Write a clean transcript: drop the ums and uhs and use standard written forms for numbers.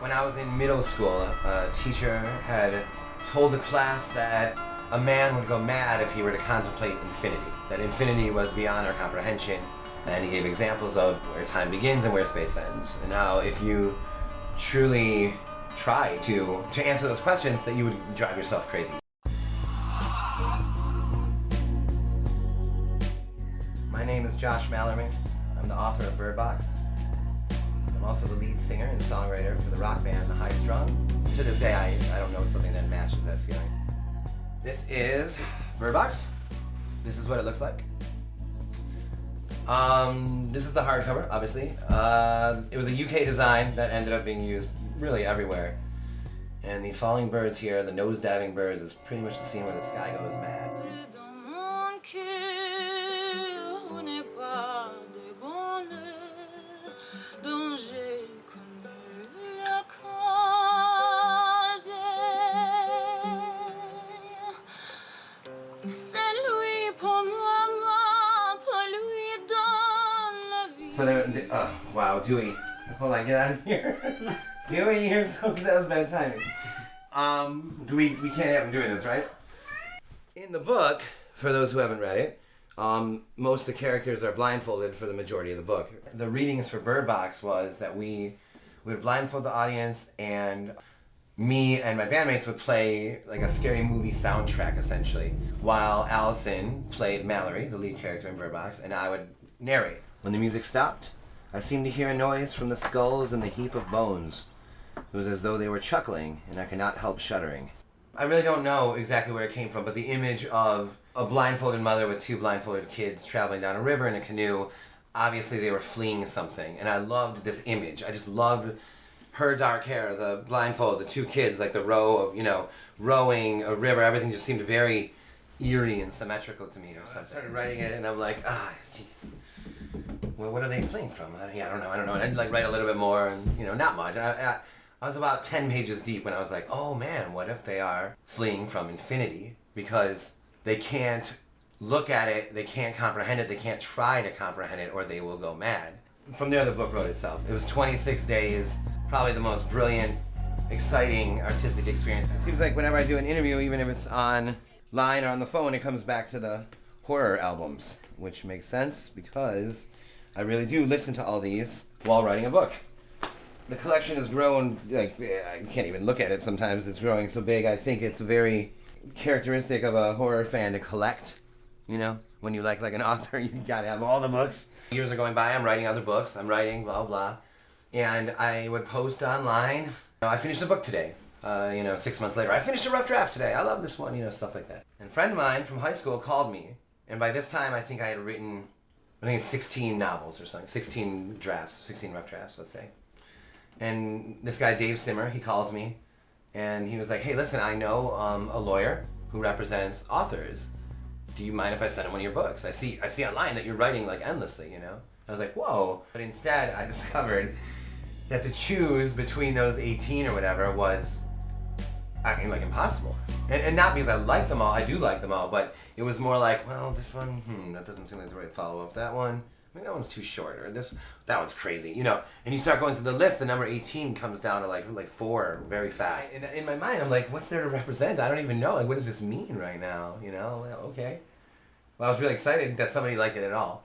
When I was in middle school, a teacher had told the class that a man would go mad if he were to contemplate infinity, that infinity was beyond our comprehension, and he gave examples of where time begins and where space ends, and how if you truly try to answer those questions, that you would drive yourself crazy. My name is Josh Malerman. I'm the author of Bird Box. I'm also the lead singer and songwriter for the rock band The High Strung. To this day, I don't know something that matches that feeling. This is Bird Box. This is what it looks like. This is the hardcover, obviously. It was a UK design that ended up being used really everywhere. And the falling birds here, the nose-diving birds, is pretty much the scene where the sky goes mad. So oh, wow, Dewey. Hold on, get out of here. Dewey, that was bad timing. We can't have him doing this, right? In the book, for those who haven't read it, most of the characters are blindfolded for the majority of the book. The readings for Bird Box was that we would blindfold the audience, and me and my bandmates would play like a scary movie soundtrack, essentially, while Allison played Mallory, the lead character in Bird Box, and I would narrate. When the music stopped, I seemed to hear a noise from the skulls and the heap of bones. It was as though they were chuckling, and I could not help shuddering. I really don't know exactly where it came from, but the image of a blindfolded mother with two blindfolded kids traveling down a river in a canoe, obviously they were fleeing something, and I loved this image. I just loved her dark hair, the blindfold, the two kids, like the row of, rowing a river. Everything just seemed very eerie and symmetrical to me or something. I started writing it, and I'm like, geez. Well, what are they fleeing from? I don't know. And I'd write a little bit more, and not much. I was about 10 pages deep when I was like, oh man, what if they are fleeing from infinity? Because they can't look at it, they can't comprehend it, they can't try to comprehend it, or they will go mad. From there, the book wrote itself. It was 26 days, probably the most brilliant, exciting, artistic experience. It seems like whenever I do an interview, even if it's online or on the phone, it comes back to the horror albums, which makes sense because I really do listen to all these while writing a book. The collection has grown, I can't even look at it sometimes, it's growing so big. I think it's very characteristic of a horror fan to collect, when you like an author, you gotta have all the books. Years are going by, I'm writing other books, I'm writing blah blah, and I would post online, I finished a book today, 6 months later, I finished a rough draft today, I love this one, stuff like that. And a friend of mine from high school called me, and by this time I think I had written, it's 16 novels or something, 16 rough drafts, let's say. And this guy, Dave Simmer, he calls me, and he was like, hey, listen, I know a lawyer who represents authors. Do you mind if I send him one of your books? I see online that you're writing endlessly, I was like, whoa. But instead, I discovered that to choose between those 18 or whatever was, impossible. And not because I like them all, I do like them all, but it was more like, well, this one, that doesn't seem like the right follow-up. That one, that one's too short, or that one's crazy, And you start going through the list, the number 18 comes down to like 4 very fast. In my mind, I'm like, what's there to represent? I don't even know. What does this mean right now? Okay. Well, I was really excited that somebody liked it at all.